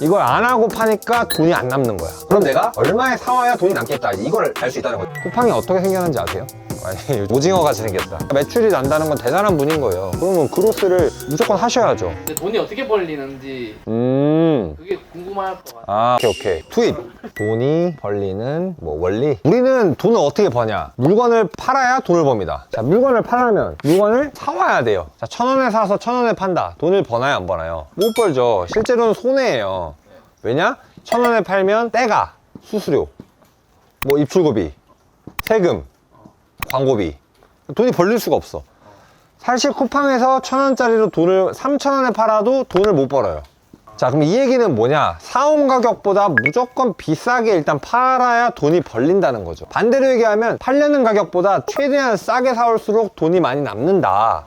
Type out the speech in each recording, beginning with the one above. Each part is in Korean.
이걸 안 하고 파니까 돈이 안 남는 거야. 그럼 내가 얼마에 사와야 돈이 남겠다, 이걸 알 수 있다는 거지. 쿠팡이 어떻게 생겼는지 아세요? 아니, 오징어같이 생겼다. 매출이 난다는 건 대단한 분인 거예요. 그러면 그로스를 무조건 하셔야죠. 근데 돈이 어떻게 벌리는지 그게 궁금할 것 같아요. 아, 오케이. 투입. 돈이 벌리는 뭐 원리? 우리는 돈을 어떻게 버냐? 물건을 팔아야 돈을 법니다. 자, 물건을 팔려면 물건을 사와야 돼요. 자, 1,000원에 사서 1,000원에 판다. 돈을 버나요, 안 버나요? 못 벌죠. 실제로는 손해예요. 왜냐? 1,000원에 팔면 떼가, 수수료, 뭐 입출고비, 세금, 광고비, 돈이 벌릴 수가 없어. 사실 쿠팡에서 1,000원짜리로 돈을 3,000원에 팔아도 돈을 못 벌어요. 자, 그럼 이 얘기는 뭐냐? 사온 가격보다 무조건 비싸게 일단 팔아야 돈이 벌린다는 거죠. 반대로 얘기하면 팔려는 가격보다 최대한 싸게 사올수록 돈이 많이 남는다.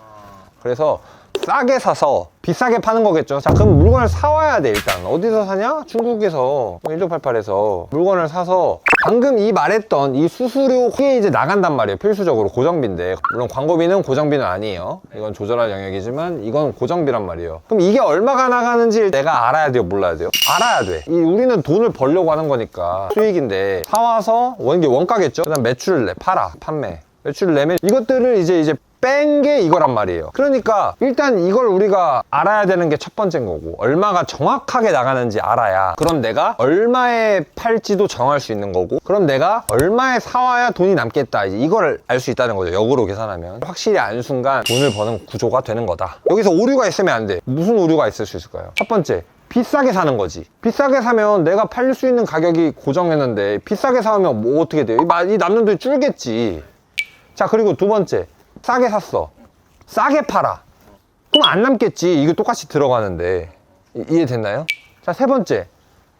그래서 싸게 사서 비싸게 파는 거겠죠. 자, 그럼 물건을 사와야 돼. 일단 어디서 사냐? 중국에서 1688에서 물건을 사서 방금 이 말했던 이 수수료 이게 이제 나간단 말이에요. 필수적으로 고정비인데, 물론 광고비는 고정비는 아니에요. 이건 조절할 영역이지만 이건 고정비란 말이에요. 그럼 이게 얼마가 나가는지 내가 알아야 돼요, 몰라야 돼요? 알아야 돼. 우리는 돈을 벌려고 하는 거니까 수익인데, 사와서 이게 원가겠죠. 그다음 매출을 내, 팔아, 판매, 매출을 내면 이것들을 이제 뺀 게 이거란 말이에요. 그러니까 일단 이걸 우리가 알아야 되는 게 첫 번째인 거고, 얼마가 정확하게 나가는지 알아야 그럼 내가 얼마에 팔지도 정할 수 있는 거고, 그럼 내가 얼마에 사와야 돈이 남겠다, 이걸 알 수 있다는 거죠. 역으로 계산하면 확실히 안 순간 돈을 버는 구조가 되는 거다. 여기서 오류가 있으면 안 돼. 무슨 오류가 있을 수 있을까요? 첫 번째, 비싸게 사는 거지. 비싸게 사면 내가 팔릴 수 있는 가격이 고정했는데 비싸게 사면 뭐 어떻게 돼요? 이 남는 돈이 줄겠지. 자, 그리고 두 번째, 싸게 샀어. 싸게 팔아. 그럼 안 남겠지. 이거 똑같이 들어가는데. 이해됐나요? 자, 세 번째,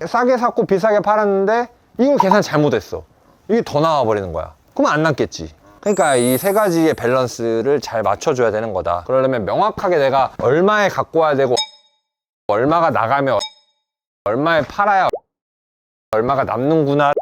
싸게 샀고 비싸게 팔았는데 이거 계산 잘못했어. 이게 더 나와버리는 거야. 그럼 안 남겠지. 그러니까 이 세 가지의 밸런스를 잘 맞춰줘야 되는 거다. 그러려면 명확하게 내가 얼마에 갖고 와야 되고, 얼마가 나가면 얼마에 팔아야 얼마가 남는구나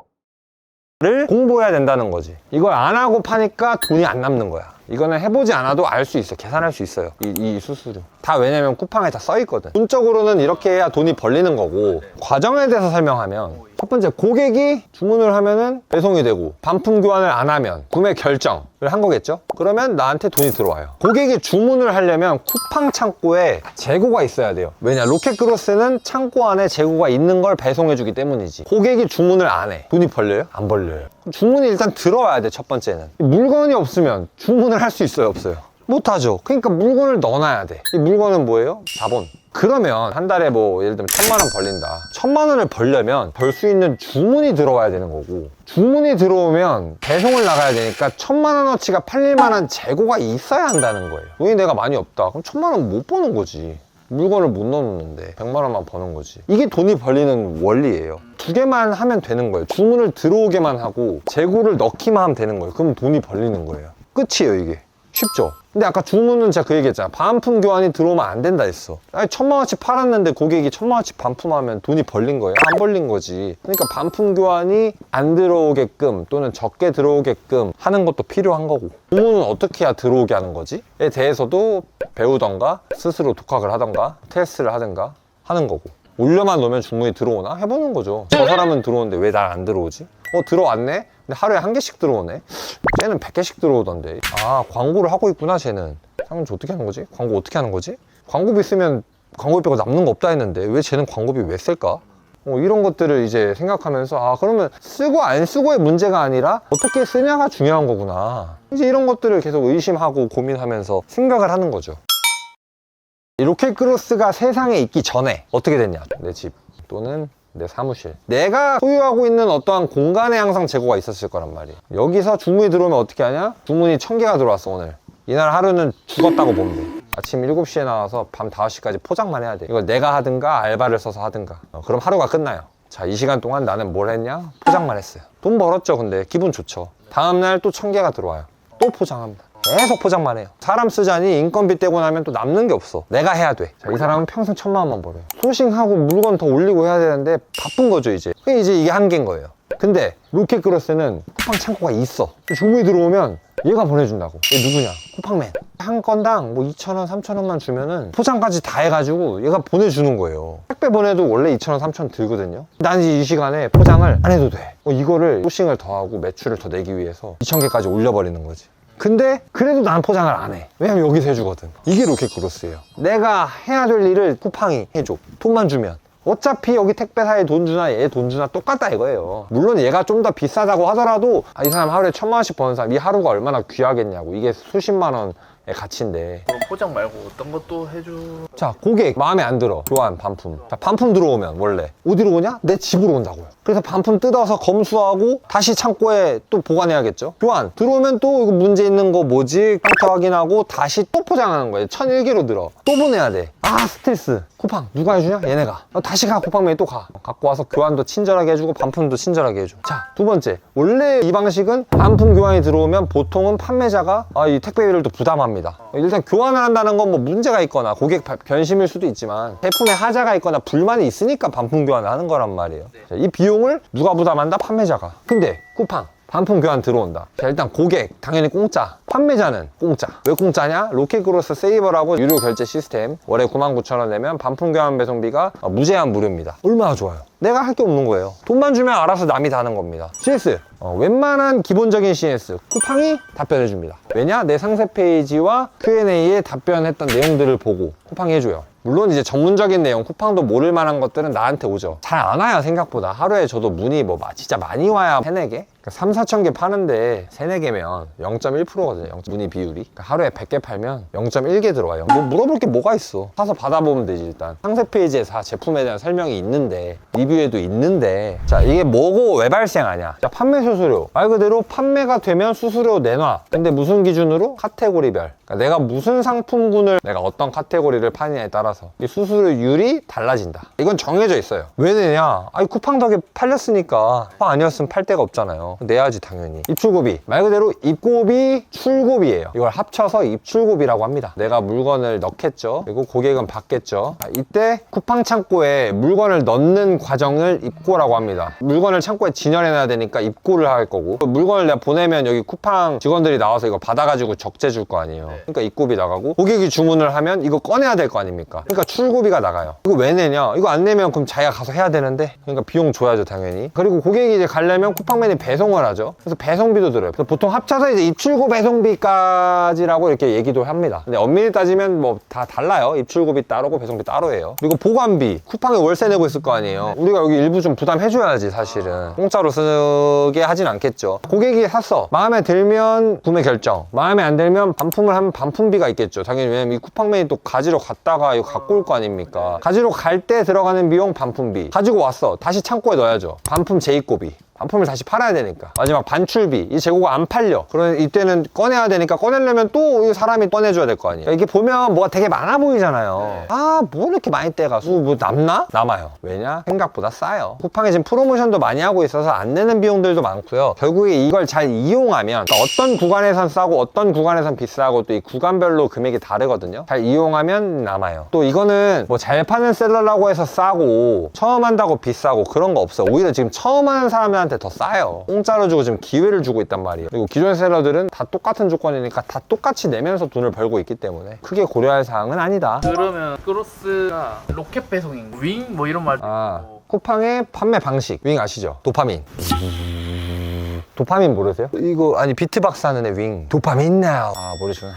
를 공부해야 된다는 거지. 이걸 안 하고 파니까 돈이 안 남는 거야. 이거는 해보지 않아도 알 수 있어. 계산할 수 있어요. 이 수수료 다. 왜냐면 쿠팡에 다 써 있거든. 돈적으로는 이렇게 해야 돈이 벌리는 거고, 과정에 대해서 설명하면, 첫 번째, 고객이 주문을 하면은 배송이 되고, 반품 교환을 안 하면 구매 결정을 한 거겠죠. 그러면 나한테 돈이 들어와요. 고객이 주문을 하려면 쿠팡 창고에 재고가 있어야 돼요. 왜냐? 로켓그로스는 창고 안에 재고가 있는 걸 배송해 주기 때문이지. 고객이 주문을 안 해, 돈이 벌려요? 안 벌려요. 주문이 일단 들어와야 돼. 첫 번째는 물건이 없으면 주문을 할 수 있어요, 없어요? 못하죠. 그러니까 물건을 넣어놔야 돼. 이 물건은 뭐예요? 자본. 그러면 한 달에 뭐 예를 들면 1,000만 원 벌린다. 1,000만 원을 벌려면 벌 수 있는 주문이 들어와야 되는 거고, 주문이 들어오면 배송을 나가야 되니까 1,000만 원어치가 팔릴 만한 재고가 있어야 한다는 거예요. 돈이 내가 많이 없다. 그럼 1,000만 원 못 버는 거지. 물건을 못 넣었는데 100만 원만 버는 거지. 이게 돈이 벌리는 원리예요. 두 개만 하면 되는 거예요. 주문을 들어오게만 하고 재고를 넣기만 하면 되는 거예요. 그럼 돈이 벌리는 거예요. 끝이에요. 이게 쉽죠? 근데 아까 주문은 제가 그 얘기했잖아. 반품 교환이 들어오면 안 된다 했어. 아니, 1,000만 원치 팔았는데 고객이 1,000만 원치 반품하면 돈이 벌린 거예요? 안 벌린 거지. 그러니까 반품 교환이 안 들어오게끔 또는 적게 들어오게끔 하는 것도 필요한 거고, 주문은 어떻게 해야 들어오게 하는 거지? 에 대해서도 배우던가 스스로 독학을 하던가 테스트를 하든가 하는 거고, 올려만 놓으면 주문이 들어오나? 해보는 거죠. 저 사람은 들어오는데 왜 날 안 들어오지? 들어왔네? 근데 하루에 한 개씩 들어오네? 쟤는 100개씩 들어오던데. 아, 광고를 하고 있구나, 쟤는. 상윤 어떻게 하는 거지? 광고 어떻게 하는 거지? 광고비 쓰면 광고비 빼고 남는 거 없다 했는데 왜 쟤는 광고비 왜 쓸까? 이런 것들을 이제 생각하면서, 아, 그러면 쓰고 안 쓰고의 문제가 아니라 어떻게 쓰냐가 중요한 거구나. 이제 이런 것들을 계속 의심하고 고민하면서 생각을 하는 거죠. 이 로켓그로스가 세상에 있기 전에 어떻게 됐냐? 내 집 또는 내 사무실, 내가 소유하고 있는 어떠한 공간에 항상 재고가 있었을 거란 말이에요. 여기서 주문이 들어오면 어떻게 하냐? 주문이 1,000개가 들어왔어, 오늘. 이날 하루는 죽었다고 보면 돼. 아침 7시에 나와서 밤 5시까지 포장만 해야 돼. 이걸 내가 하든가 알바를 써서 하든가. 그럼 하루가 끝나요. 자, 이 시간 동안 나는 뭘 했냐? 포장만 했어요. 돈 벌었죠. 근데 기분 좋죠. 다음날 또 1,000개가 들어와요. 또 포장합니다. 계속 포장만 해요. 사람 쓰자니 인건비 떼고 나면 또 남는 게 없어. 내가 해야 돼. 자, 이 사람은 평생 1,000만 원만 벌어요. 소싱하고 물건 더 올리고 해야 되는데 바쁜 거죠, 이제. 이게 한계인 거예요. 근데 로켓그로스는 쿠팡 창고가 있어. 주문이 들어오면 얘가 보내준다고. 얘 누구냐? 쿠팡맨. 한 건당 뭐 2,000원, 3,000원만 주면은 포장까지 다 해가지고 얘가 보내주는 거예요. 택배 보내도 원래 2,000원, 3,000원 들거든요. 난 이 시간에 포장을 안 해도 돼. 이거를 소싱을 더 하고 매출을 더 내기 위해서 2,000개까지 올려버리는 거지. 근데 그래도 난 포장을 안 해. 왜냐면 여기서 해주거든. 이게 로켓그로스예요. 내가 해야 될 일을 쿠팡이 해줘. 돈만 주면. 어차피 여기 택배사에 돈 주나 얘 돈 주나 똑같다 이거예요. 물론 얘가 좀 더 비싸다고 하더라도 이 사람 하루에 1,000만원씩 버는 사람 이 하루가 얼마나 귀하겠냐고. 이게 수십만 원의 가치인데. 그럼 포장 말고 어떤 것도 해줘. 자, 고객 마음에 안 들어. 교환 반품. 자, 반품 들어오면 원래 어디로 오냐? 내 집으로 온다고요. 그래서 반품 뜯어서 검수하고 다시 창고에 또 보관해야겠죠. 교환 들어오면 또 이거 문제 있는 거 뭐지? 상태 확인하고 다시 또 포장하는 거예요. 1,001개로 들어. 또 보내야 돼. 아, 스트레스. 쿠팡 누가 해주냐? 얘네가. 다시 가. 쿠팡맨이 또 가. 갖고 와서 교환도 친절하게 해주고 반품도 친절하게 해줘. 자, 두 번째. 원래 이 방식은 반품 교환이 들어오면 보통은 판매자가 이 택배비를 또 부담합니다. 일단 교환을 한다는 건 뭐 문제가 있거나 고객 변심일 수도 있지만 제품에 하자가 있거나 불만이 있으니까 반품 교환을 하는 거란 말이에요. 자, 이 비용을 누가 부담한다? 판매자가. 근데 쿠팡 반품 교환 들어온다. 자, 일단 고객 당연히 공짜. 판매자는 공짜. 왜 공짜냐? 로켓그로스 세이버라고 유료 결제 시스템. 월에 99,000원 내면 반품 교환 배송비가 무제한 무료입니다. 얼마나 좋아요. 내가 할 게 없는 거예요. 돈만 주면 알아서 남이 다 하는 겁니다. CS 웬만한 기본적인 CS 쿠팡이 답변해 줍니다. 왜냐? 내 상세 페이지와 Q&A에 답변했던 내용들을 보고 쿠팡이 해줘요. 물론 이제 전문적인 내용, 쿠팡도 모를 만한 것들은 나한테 오죠. 잘 안 와요, 생각보다. 하루에 저도 문의 진짜 많이 와야 3, 4개? 3, 4천 개 파는데 3, 4개면 0.1%거든요. 문의 비율이. 그러니까 하루에 100개 팔면 0.1개 들어와요. 뭐 물어볼 게 뭐가 있어. 사서 받아보면 되지, 일단. 상세 페이지에 다 제품에 대한 설명이 있는데, 리뷰에도 있는데. 자, 이게 뭐고 왜 발생하냐? 자, 판매 수수료. 말 그대로 판매가 되면 수수료 내놔. 근데 무슨 기준으로? 카테고리별. 그러니까 내가 무슨 상품군을 내가 어떤 카테고리를 파느냐에 따라서 이 수수료율이 달라진다. 이건 정해져 있어요. 왜 내냐? 쿠팡 덕에 팔렸으니까. 쿠팡 아니었으면 팔 데가 없잖아요. 내야지 당연히. 입출고비. 말 그대로 입고비, 출고비예요. 이걸 합쳐서 입출고비라고 합니다. 내가 물건을 넣겠죠. 그리고 고객은 받겠죠. 이때 쿠팡 창고에 물건을 넣는 과정을 입고라고 합니다. 물건을 창고에 진열해놔야 되니까 입고를 할 거고, 물건을 내가 보내면 여기 쿠팡 직원들이 나와서 이거 받아가지고 적재 줄 거 아니에요. 그러니까 입고비 나가고, 고객이 주문을 하면 이거 꺼내야 될 거 아닙니까? 그러니까 출고비가 나가요. 이거 왜 내냐? 이거 안 내면 그럼 자기가 가서 해야 되는데, 그러니까 비용 줘야죠 당연히. 그리고 고객이 이제 가려면 쿠팡맨이 배송을 하죠. 그래서 배송비도 들어요. 그래서 보통 합쳐서 이제 입출고 배송비까지라고 이렇게 얘기도 합니다. 근데 엄밀히 따지면 뭐 다 달라요. 입출고비 따로고 배송비 따로예요. 그리고 보관비. 쿠팡에 월세 내고 있을 거 아니에요. 우리가 여기 일부 좀 부담해줘야지 사실은. 공짜로 쓰게 하진 않겠죠. 고객이 샀어. 마음에 들면 구매 결정. 마음에 안 들면 반품을 하면 반품비가 있겠죠. 당연히. 왜냐면 이 쿠팡맨이 또 가지러 갔다가 이거 갖고 올 거 아닙니까? 가지러 갈 때 들어가는 비용 반품비. 가지고 왔어. 다시 창고에 넣어야죠. 반품 재입고비. 반품을 다시 팔아야 되니까. 마지막 반출비. 이 재고가 안 팔려. 그러면 이때는 꺼내야 되니까, 꺼내려면 또 이 사람이 꺼내줘야 될 거 아니에요. 그러니까 이게 보면 뭐가 되게 많아 보이잖아요. 뭐 이렇게 많이 떼가? 뭐 남나? 남아요. 왜냐? 생각보다 싸요. 쿠팡에 지금 프로모션도 많이 하고 있어서 안 내는 비용들도 많고요. 결국에 이걸 잘 이용하면, 그러니까 어떤 구간에선 싸고 어떤 구간에선 비싸고 또 이 구간별로 금액이 다르거든요. 잘 이용하면 남아요. 또 이거는 뭐 잘 파는 셀러라고 해서 싸고 처음 한다고 비싸고 그런 거 없어. 오히려 지금 처음 하는 사람한테 더 싸요. 공짜로 주고 지금 기회를 주고 있단 말이에요. 그리고 기존 셀러들은 다 똑같은 조건이니까 다 똑같이 내면서 돈을 벌고 있기 때문에 크게 고려할 사항은 아니다. 그러면 크로스가 로켓 배송인 윙 뭐 이런 말. 쿠팡의 판매 방식. 윙 아시죠? 도파민. 도파민 모르세요? 이거 아니 비트박스 하는 애 윙. 도파민 now. 모르시구나.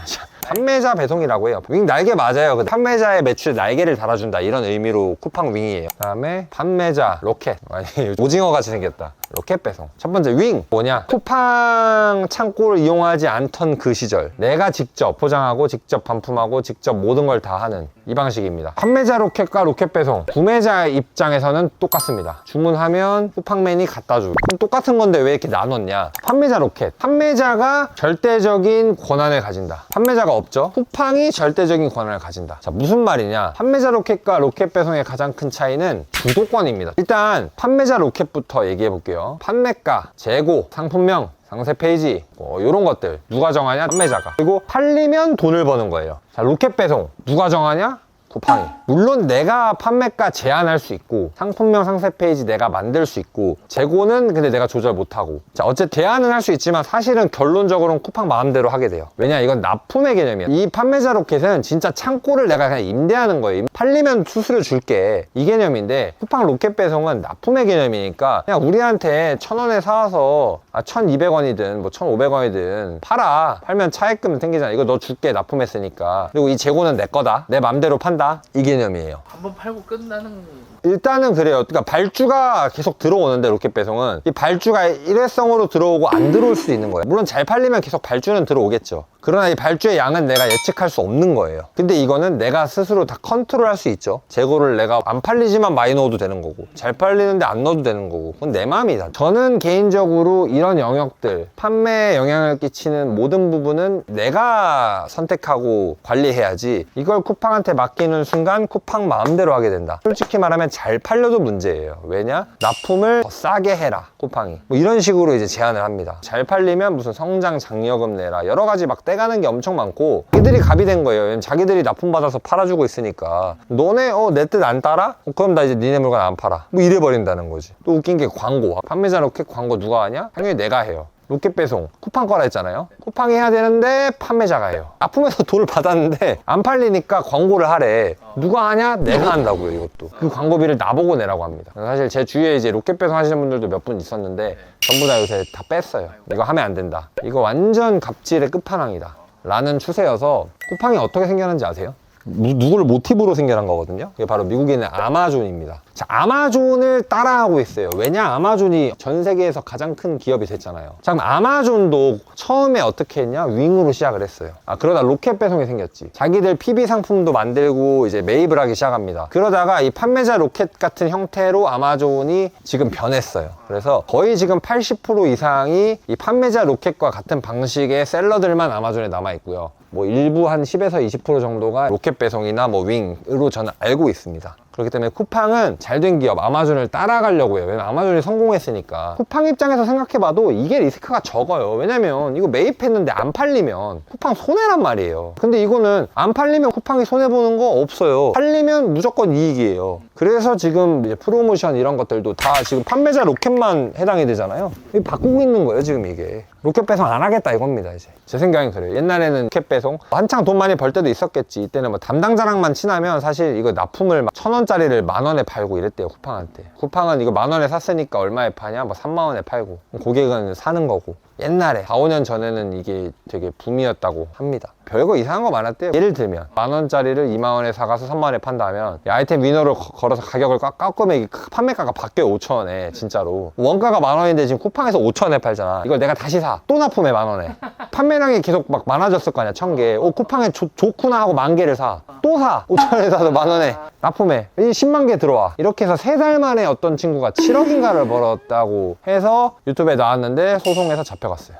판매자 배송이라고 해요. 윙 날개 맞아요. 판매자의 매출에 날개를 달아준다, 이런 의미로 쿠팡 윙이에요. 그 다음에 판매자 로켓. 아니 오징어 같이 생겼다. 로켓 배송. 첫 번째 윙 뭐냐? 쿠팡 창고를 이용하지 않던 그 시절 내가 직접 포장하고 직접 반품하고 직접 모든 걸 다 하는 이 방식입니다. 판매자 로켓과 로켓 배송, 구매자 입장에서는 똑같습니다. 주문하면 쿠팡맨이 갖다 주고. 그럼 똑같은 건데 왜 이렇게 나눴냐? 판매자 로켓, 판매자가 절대적인 권한을 가진다. 판매자가 없죠. 쿠팡이 절대적인 권한을 가진다. 자, 무슨 말이냐? 판매자 로켓과 로켓 배송의 가장 큰 차이는 주도권입니다. 일단 판매자 로켓부터 얘기해 볼게요. 판매가, 재고, 상품명, 상세 페이지, 이런 것들 누가 정하냐? 판매자가. 그리고 팔리면 돈을 버는 거예요. 자, 로켓 배송 누가 정하냐? 쿠팡이. 물론 내가 판매가 제한할 수 있고 상품명 상세 페이지 내가 만들 수 있고 재고는 근데 내가 조절 못하고, 자 어쨌든 제한은 할 수 있지만 사실은 결론적으로는 쿠팡 마음대로 하게 돼요. 왜냐, 이건 납품의 개념이야. 이 판매자 로켓은 진짜 창고를 내가 그냥 임대하는 거예요. 팔리면 수수료 줄게, 이 개념인데 쿠팡 로켓 배송은 납품의 개념이니까 그냥 우리한테 1,000원에 사와서 1,200원이든 뭐 1,500원이든 팔아. 팔면 차액금 생기잖아. 이거 너 줄게, 납품했으니까. 그리고 이 재고는 내 거다, 내 맘대로 판다, 이 개념이에요. 한번 팔고 끝나는. 일단은 그래요. 그러니까 발주가 계속 들어오는데 로켓 배송은 이 발주가 일회성으로 들어오고 안 들어올 수도 있는 거예요. 물론 잘 팔리면 계속 발주는 들어오겠죠. 그러나 이 발주의 양은 내가 예측할 수 없는 거예요. 근데 이거는 내가 스스로 다 컨트롤할 수 있죠. 재고를 내가 안 팔리지만 많이 넣어도 되는 거고, 잘 팔리는데 안 넣어도 되는 거고, 그건 내 마음이다. 저는 개인적으로 이런 영역들, 판매에 영향을 끼치는 모든 부분은 내가 선택하고 관리해야지, 이걸 쿠팡한테 맡기는 순간 쿠팡 마음대로 하게 된다. 솔직히 말하면 잘 팔려도 문제예요. 왜냐? 납품을 더 싸게 해라, 쿠팡이. 뭐 이런 식으로 이제 제안을 합니다. 잘 팔리면 무슨 성장 장려금 내라, 여러 가지 막 떼가는 게 엄청 많고, 자기들이 갑이 된 거예요. 왜냐면 자기들이 납품 받아서 팔아주고 있으니까. 너네 내 뜻 안 따라? 그럼 나 이제 니네 물건 안 팔아, 뭐 이래 버린다는 거지. 또 웃긴 게 광고, 판매자 로켓 광고 누가 하냐? 당연히 내가 해요. 로켓 배송 쿠팡 거라 했잖아요. 쿠팡이 해야 되는데 판매자가 해요. 납품해서 돈을 받았는데 안 팔리니까 광고를 하래. 누가 하냐? 내가 한다고요. 이것도 그 광고비를 나보고 내라고 합니다. 사실 제 주위에 이제 로켓 배송 하시는 분들도 몇 분 있었는데 전부 다 요새 다 뺐어요. 이거 하면 안 된다, 이거 완전 갑질의 끝판왕이다 라는 추세여서. 쿠팡이 어떻게 생겨난지 아세요? 누구를 모티브로 생겨난 거거든요. 이게 바로 미국에 있는 아마존입니다. 자, 아마존을 따라하고 있어요. 왜냐? 아마존이 전 세계에서 가장 큰 기업이 됐잖아요. 자, 그럼 아마존도 처음에 어떻게 했냐? 윙으로 시작을 했어요. 그러다 로켓 배송이 생겼지. 자기들 PB 상품도 만들고 이제 매입을 하기 시작합니다. 그러다가 이 판매자 로켓 같은 형태로 아마존이 지금 변했어요. 그래서 거의 지금 80% 이상이 이 판매자 로켓과 같은 방식의 셀러들만 아마존에 남아 있고요. 뭐 일부 한 10에서 20% 정도가 로켓 배송이나 뭐 윙으로 저는 알고 있습니다. 그렇기 때문에 쿠팡은 잘된 기업 아마존을 따라가려고 해요. 왜냐면 아마존이 성공했으니까. 쿠팡 입장에서 생각해봐도 이게 리스크가 적어요. 왜냐면 이거 매입했는데 안 팔리면 쿠팡 손해란 말이에요. 근데 이거는 안 팔리면 쿠팡이 손해보는 거 없어요. 팔리면 무조건 이익이에요. 그래서 지금 이제 프로모션 이런 것들도 다 지금 판매자 로켓만 해당이 되잖아요. 바꾸고 있는 거예요 지금 이게. 로켓 배송 안 하겠다 이겁니다. 이제 제 생각엔 그래요. 옛날에는 로켓 배송 한창 돈 많이 벌 때도 있었겠지. 이때는 뭐 담당자랑만 친하면 사실 이거 납품을 막 1,000원짜리를 10,000원에 팔고 이랬대요, 쿠팡한테. 쿠팡은 이거 10,000원에 샀으니까 얼마에 파냐? 뭐 30,000원에 팔고. 고객은 사는 거고. 옛날에 4, 5년 전에는 이게 되게 붐이었다고 합니다. 별거 이상한 거 많았대요. 예를 들면 10,000원짜리를 20,000원에 사가서 30,000원에 판다면 이 아이템 위너로 걸어서 가격을 깎으면 판매가가 바뀌어요. 5,000원에 진짜로. 원가가 10,000원인데 지금 쿠팡에서 5,000원에 팔잖아. 이걸 내가 다시 사, 또 납품해 10,000원에. 판매량이 계속 막 많아졌을 거 아니야. 1,000개. 쿠팡에 좋구나 하고 10,000개를 사, 또 사. 5,000원에 사서 10,000원에 납품해. 10만 개 들어와. 이렇게 해서 3달 만에 어떤 친구가 7억인가를 벌었다고 해서 유튜브에 나왔는데 소송해서 잡혀갔어요.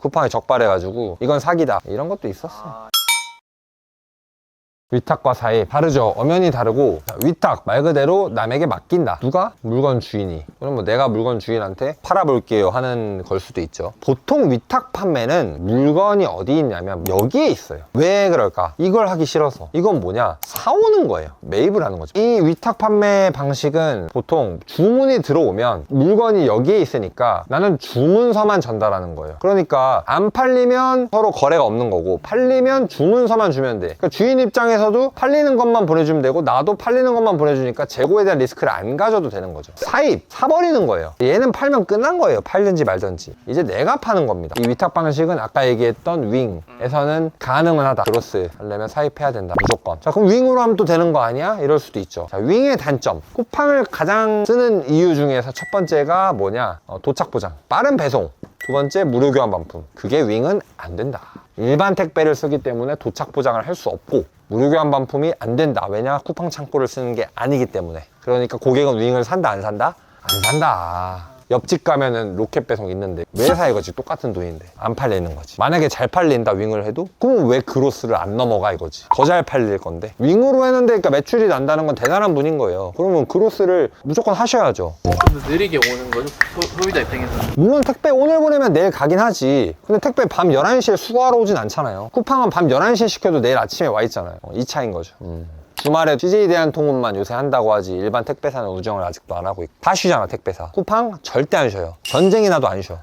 쿠팡이 적발해가지고 이건 사기다, 이런 것도 있었어. 위탁과 사입 다르죠. 엄연히 다르고, 위탁 말 그대로 남에게 맡긴다. 누가? 물건 주인이. 그럼 뭐 내가 물건 주인한테 팔아볼게요 하는 걸 수도 있죠. 보통 위탁 판매는 물건이 어디 있냐면 여기에 있어요. 왜 그럴까? 이걸 하기 싫어서. 이건 뭐냐? 사오는 거예요. 매입을 하는 거죠. 이 위탁 판매 방식은 보통 주문이 들어오면 물건이 여기에 있으니까 나는 주문서만 전달하는 거예요. 그러니까 안 팔리면 서로 거래가 없는 거고, 팔리면 주문서만 주면 돼. 그러니까 주인 입장에서도 팔리는 것만 보내주면 되고 나도 팔리는 것만 보내주니까 재고에 대한 리스크를 안 가져도 되는 거죠. 사입, 사버리는 거예요. 얘는 팔면 끝난 거예요. 팔든지 말든지. 이제 내가 파는 겁니다. 이 위탁 방식은 아까 얘기했던 윙에서는 가능은 하다. 그로스 하려면 사입해야 된다, 무조건. 자, 그럼 윙으로 하면 또 되는 거 아니야? 이럴 수도 있죠. 자, 윙의 단점. 쿠팡을 가장 쓰는 이유 중에서 첫 번째가 뭐냐? 도착 보장, 빠른 배송. 두 번째, 무료 교환 반품. 그게 윙은 안 된다. 일반 택배를 쓰기 때문에 도착 보장을 할 수 없고 무료 교환 반품이 안 된다. 왜냐? 쿠팡 창고를 쓰는 게 아니기 때문에. 그러니까 고객은 윙을 산다 안 산다? 안 산다. 옆집 가면은 로켓 배송 있는데 왜 사? 이거지. 똑같은 돈인데 안 팔리는 거지. 만약에 잘 팔린다 윙을 해도, 그럼 왜 그로스를 안 넘어가 이거지. 더 잘 팔릴 건데. 윙으로 했는데 그러니까 매출이 난다는 건 대단한 분인 거예요. 그러면 그로스를 무조건 하셔야죠. 좀 더 느리게 오는 거죠, 소비자 입장에서. 물론 택배 오늘 보내면 내일 가긴 하지. 근데 택배 밤 11시에 수거하러 오진 않잖아요. 쿠팡은 밤 11시에 시켜도 내일 아침에 와 있잖아요. 이 차인 거죠. 주말에 CJ 대한통운만 요새 한다고 하지 일반 택배사는 운정을 아직도 안 하고 있고 다 쉬잖아 택배사. 쿠팡 절대 안 쉬어요. 전쟁이 나도 안 쉬어.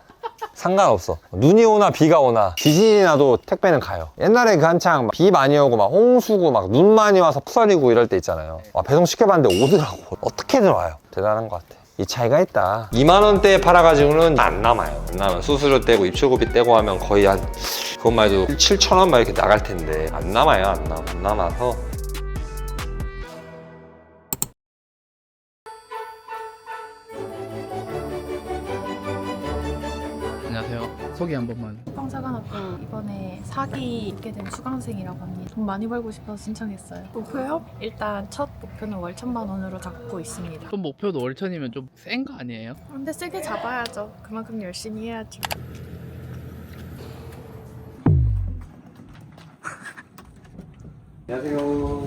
상관없어. 눈이 오나 비가 오나 지진이 나도 택배는 가요. 옛날에 그 한창 비 많이 오고 막 홍수고 막 눈 많이 와서 푸서리고 이럴 때 있잖아요. 배송 시켜봤는데 오더라고. 어떻게든 와요. 대단한 것 같아. 이 차이가 있다. 2만원대에 팔아가지고는 안 남아요. 안 남아요. 수수료 떼고 입출고비 떼고 하면 거의 한 그것만 해도 7,000원 막 이렇게 나갈 텐데 안 남아요. 안 남아서. 안녕하세요. 소개 한 번만. 쿠팡사관학교 이번에 4기 입게 된 수강생이라고 합니다. 돈 많이 벌고 싶어서 신청했어요. 목표요? 일단 첫 목표는 월 1,000만 원으로 잡고 있습니다. 좀 목표도 월천이면 좀 센 거 아니에요? 근데 세게 잡아야죠. 그만큼 열심히 해야죠. 안녕하세요.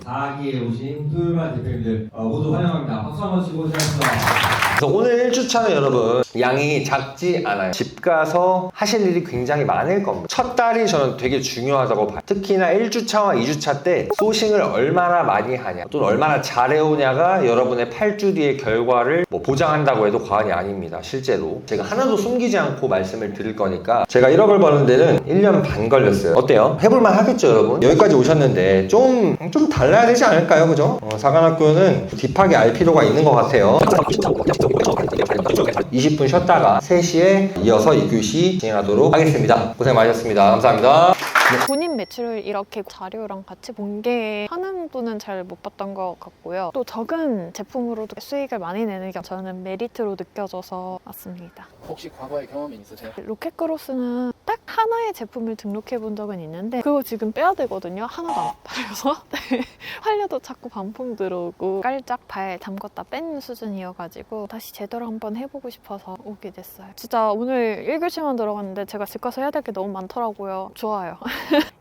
4기에 오신 토요일반 대표님들 모두 환영합니다. 박수 한번 치고 시작합니다. 그래서 오늘 1주차는 여러분 양이 작지 않아요. 집 가서 하실 일이 굉장히 많을 겁니다. 첫 달이 저는 되게 중요하다고 봐요. 특히나 1주차와 2주차 때 소싱을 얼마나 많이 하냐 또는 얼마나 잘해오냐가 여러분의 8주 뒤의 결과를 보장한다고 해도 과언이 아닙니다. 실제로 제가 하나도 숨기지 않고 말씀을 드릴 거니까 제가 1억을 버는 데는 1년 반 걸렸어요. 어때요? 해볼만 하겠죠 여러분? 여기까지 오셨는데 좀 달라야 되지 않을까요? 그죠? 사관학교는 딥하게 알 필요가 있는 것 같아요. 20분 쉬었다가 3시에 이어서 2교시 진행하도록 하겠습니다. 고생 많으셨습니다. 감사합니다. 본인 매출을 이렇게 자료랑 같이 공개하는 분은 잘 못 봤던 것 같고요. 또 적은 제품으로도 수익을 많이 내는 게 저는 메리트로 느껴져서 왔습니다. 혹시 과거에 경험이 있으세요? 로켓크로스는 딱 하나의 제품을 등록해 본 적은 있는데 그거 지금 빼야 되거든요. 하나도 안 팔려서. 네. 팔려도 자꾸 반품 들어오고 깔짝 발 담궜다 뺀 수준이어가지고 다시 제대로 한번 해보고 싶어서 오게 됐어요. 진짜 오늘 1교시만 들어갔는데 제가 집 가서 해야 될 게 너무 많더라고요. 좋아요.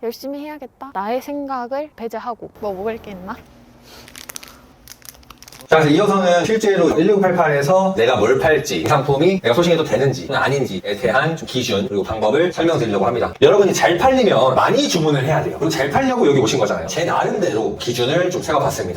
열심히 해야겠다. 나의 생각을 배제하고 뭐 먹을 게 있나? 자, 그래서 이어서는 실제로 1988에서 내가 뭘 팔지, 이 상품이 내가 소싱해도 되는지 아닌지에 대한 좀 기준 그리고 방법을 설명드리려고 합니다. 여러분이 잘 팔리면 많이 주문을 해야 돼요. 그리고 잘 팔려고 여기 오신 거잖아요. 제 나름대로 기준을 좀 세워봤습니다.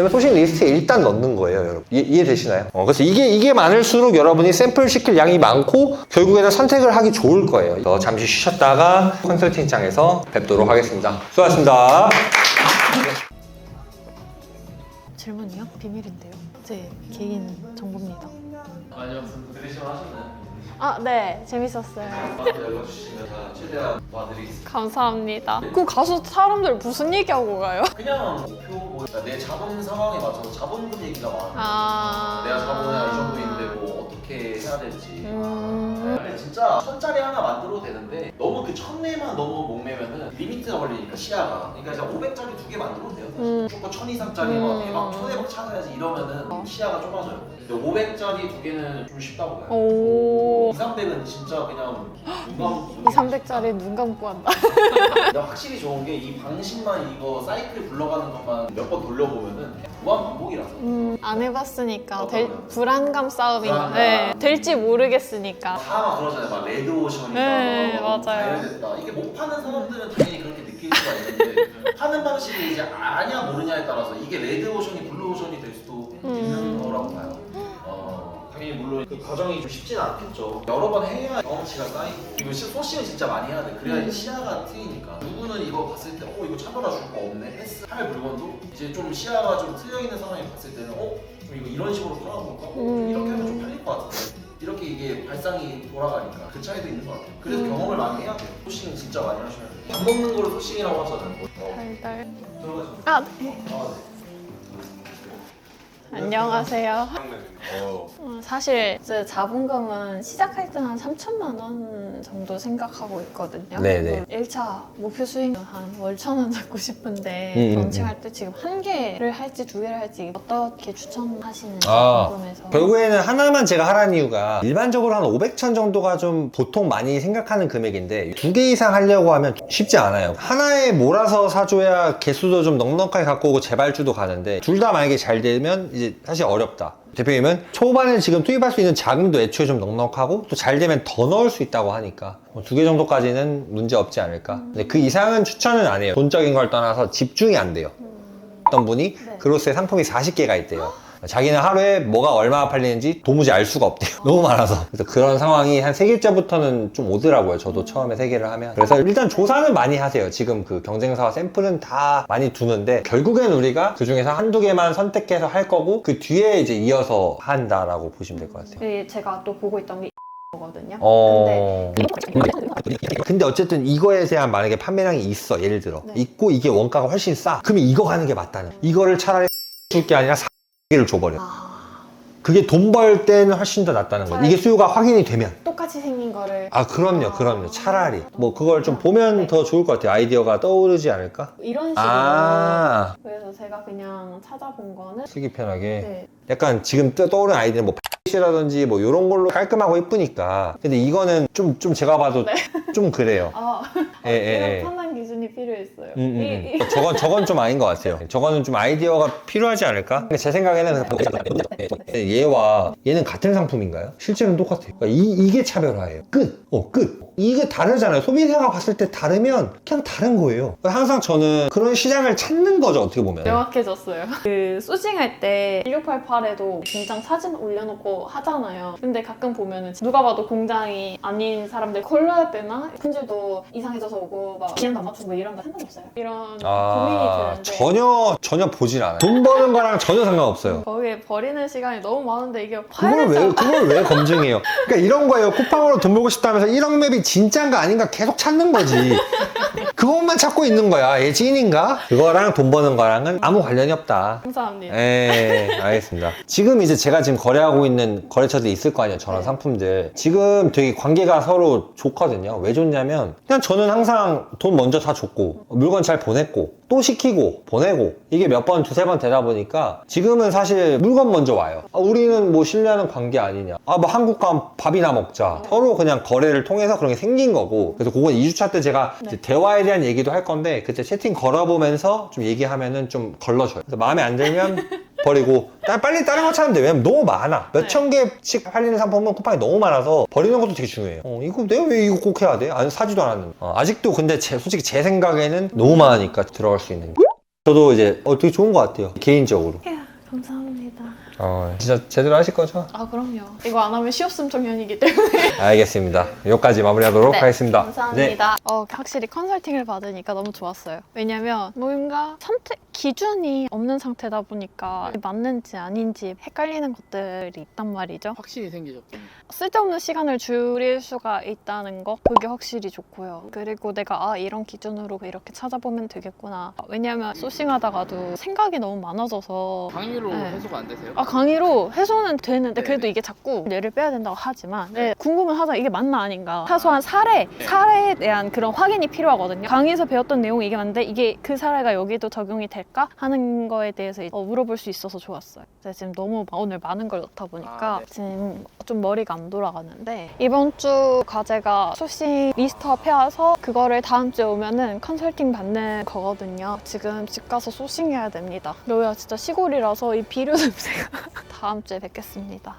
소싱 리스트에 일단 넣는 거예요, 여러분. 이해되시나요? 그래서 이게 많을수록 여러분이 샘플 시킬 양이 많고 결국에는 선택을 하기 좋을 거예요. 잠시 쉬셨다가 컨설팅장에서 뵙도록 하겠습니다. 수고하셨습니다. 질문이요? 비밀인데요. 제 개인 정보입니다. 아니요. 들으시면 하셨나요? 아, 네. 재밌었어요. 연락주시면 최대한 도와드리겠습니다. 감사합니다. 그 가서 사람들 무슨 얘기하고 가요? 그냥 목표 내 자본 상황에 맞춰서 자본금 얘기가 많아. 아. 내가 자본이 이 정도인데 뭐 어떻게 해야 될지. 근데 진짜 1,000짜리 하나 만들어도 되는데 너무 그 1,000회만 너무 목매면은 리미트가 걸리니까 시야가. 그러니까 진짜 500짜리 2개 만들어도 돼요. 무조건 1,000 이상짜리 막 대박 1,000회 막 찾아야지 이러면은 시야가 좁아져요. 근데 500짜리 2개는 좀 쉽다고 봐요. 오. 2, 300은 진짜 그냥 눈 감고 2, 300짜리 눈 감고 한다. 근데 확실히 좋은 게 이 방식만 이거 사이클 굴러가는 것만 몇 번 돌려보면은 무한 반복이라서. 안 해봤으니까 어떤가요? 불안감 싸움인 거. 불안감. 네. 될지 모르겠으니까. 다 막 그러잖아요. 막 레드오션이다. 네, 맞아요. 자연됐다. 이게 못 파는 사람들은 당연히 그렇게 느낄 수가 있는데 파는 방식이 이제 아냐 모르냐에 따라서 이게 레드오션이 블루오션이 될 수도 있는 거라고 봐요. 당연히 물론 그 과정이 좀 쉽지는 않겠죠. 여러 번 해야 경험치가 쌓이고 그리고 소싱을 진짜 많이 해야 돼. 그래야 시야가 트이니까. 누구는 이거 봤을 때 이거 찾아라 줄 거 없네 했을 할 물건도 이제 좀 시야가 좀 트여 있는 상황에 봤을 때는 좀 이거 이런 식으로 팔아볼까? 좀 이렇게 하면 좀 팔릴 것 같은데. 이렇게 이게 발상이 돌아가니까 그 차이도 있는 것 같아요. 그래서 경험을 많이 해야 돼요. 소싱 진짜 많이 하셔야 돼요. 밥 먹는 거를 소싱이라고 하잖아요. 달달. 들어가시면 아, 네. 안녕하세요. 사실 제 자본금은 시작할 때는 한 3천만 원 정도 생각하고 있거든요. 네네. 1차 목표 수익은 한 월 1,000원 잡고 싶은데 런칭할 때 지금 한 개를 할지 2개를 할지 어떻게 추천하시는지 궁금해서. 결국에는 하나만 제가 하라는 이유가 일반적으로 한 500천 정도가 좀 보통 많이 생각하는 금액인데 2개 이상 하려고 하면 쉽지 않아요. 하나에 몰아서 사줘야 개수도 좀 넉넉하게 갖고 오고 재발주도 가는데 둘 다 만약에 잘 되면 이제 이제 사실 어렵다. 대표님은 초반에 지금 투입할 수 있는 자금도 애초에 좀 넉넉하고 또 잘 되면 더 넣을 수 있다고 하니까 2개 정도까지는 문제 없지 않을까. 근데 그 이상은 추천은 안 해요. 돈적인 걸 떠나서 집중이 안 돼요. 어떤 분이 네. 그로스에 상품이 40개가 있대요. 자기는 하루에 뭐가 얼마나 팔리는지 도무지 알 수가 없대요. 너무 많아서. 그래서 그런 상황이 한 3개째부터는 좀 오더라고요. 저도 처음에 3개를 하면. 그래서 일단 조사는 많이 하세요. 지금 그 경쟁사와 샘플은 다 많이 두는데 결국엔 우리가 그 중에서 한두 개만 선택해서 할 거고 그 뒤에 이제 이어서 한다라고 보시면 될 것 같아요. 네, 제가 또 보고 있던 게 거든요. 근데 어쨌든 이거에 대한 만약에 판매량이 있어. 예를 들어. 네. 있고 이게 원가가 훨씬 싸. 그러면 이거 가는 게 맞다는. 이거를 차라리 줄 게 아니라 4개를 줘버려. 그게 돈 벌 때는 훨씬 더 낫다는 거죠. 이게 수요가 확인이 되면. 똑같이 생긴 거를 아, 그럼요. 차라리. 뭐 그걸 좀 보면 더 좋을 것 같아요. 아이디어가 떠오르지 않을까? 이런 식으로. 아, 그래서 제가 그냥 찾아본 거는 쓰기 편하게. 네. 약간 지금 떠오르는 아이디어는 뭐 X라든지 뭐 이런 걸로 깔끔하고 예쁘니까. 근데 이거는 좀 제가 봐도 좀 그래요. 이런 판단 기준이 필요했어요. 저건 좀 아닌 것 같아요. 저거는 좀 아이디어가 필요하지 않을까? 근데 제 생각에는 얘와 얘는 같은 상품인가요? 실제로는 똑같아요. 그러니까 이게 차별화예요. 끝. 이게 다르잖아요. 소비자가 봤을 때 다르면 그냥 다른 거예요. 항상 저는 그런 시장을 찾는 거죠. 어떻게 보면. 명확해졌어요. 그 소싱할 때 1688에도 공장 사진 올려놓고 하잖아요. 근데 가끔 보면은 누가 봐도 공장이 아닌 사람들 콜라할 때나 품질도 이상해져서 오고 막 기능도 안 맞추고 이런 거 상관없어요. 이런 고민이 드는데 전혀 보질 않아요. 돈 버는 거랑 전혀 상관없어요. 거기에 버리는 시간이 너무 많은데 이게 봐야 그걸 왜 검증해요? 그러니까 이런 거예요. 쿠팡으로 돈 벌고 싶다면서 1억 맵이 진짜인가 아닌가 계속 찾는 거지. 그것만 찾고 있는 거야. 얘 찐인가? 그거랑 돈 버는 거랑은 아무 관련이 없다. 감사합니다. 알겠습니다. 지금 이제 제가 지금 거래하고 있는 거래처들이 있을 거 아니에요. 저런 상품들. 지금 되게 관계가 서로 좋거든요. 왜 좋냐면 그냥 저는 항상 돈 먼저 다 줬고 물건 잘 보냈고 또 시키고 보내고 이게 몇 번, 두세 번 되다 보니까 지금은 사실 물건 먼저 와요. 우리는 뭐 신뢰하는 관계 아니냐. 뭐 한국 가면 밥이나 먹자. 서로 그냥 거래를 통해서 그런 게 생긴 거고. 그래서 그건 2주차 때 제가 이제 대화에 대한 얘기도 할 건데 그때 채팅 걸어보면서 좀 얘기하면은 좀 걸러줘요. 그래서 마음에 안 들면 버리고 빨리 다른 거 찾으면 돼. 왜냐면 너무 많아. 몇천 개씩 팔리는 상품은 쿠팡이 너무 많아서 버리는 것도 되게 중요해요. 이거 내가 왜 이거 꼭 해야 돼? 사지도 않았는데. 아직도 근데 솔직히 제 생각에는 너무 많으니까 들어갈 수 있는 게. 저도 이제 되게 좋은 것 같아요. 개인적으로. 감사합니다. 진짜 제대로 하실 거죠? 그럼요. 이거 안 하면 시없음 청년이기 때문에. 알겠습니다. 여기까지 마무리하도록 하겠습니다. 감사합니다. 확실히 컨설팅을 받으니까 너무 좋았어요. 왜냐면 뭔가 선택 기준이 없는 상태다 보니까 맞는지 아닌지 헷갈리는 것들이 있단 말이죠. 확실히 생기죠. 쓸데없는 시간을 줄일 수가 있다는 거 그게 확실히 좋고요. 그리고 내가 이런 기준으로 이렇게 찾아보면 되겠구나. 왜냐면 소싱하다가도 생각이 너무 많아져서 강의로 해소가 안 되세요? 강의로 해소는 되는데 네네. 그래도 이게 자꾸 뇌를 빼야 된다고 하지만 궁금은 하다 이게 맞나 아닌가. 사소한 사례에 대한 그런 확인이 필요하거든요. 강의에서 배웠던 내용이 이게 맞는데 이게 그 사례가 여기도 적용이 될까 하는 거에 대해서 물어볼 수 있어서 좋았어요. 제가 지금 너무 오늘 많은 걸 넣다 보니까 지금 좀 머리가 안 돌아가는데 이번 주 과제가 소싱 리스트업 해와서 그거를 다음 주에 오면은 컨설팅 받는 거거든요. 지금 집 가서 소싱해야 됩니다. 여기가 진짜 시골이라서 이 비료 냄새가 다음 주에 뵙겠습니다.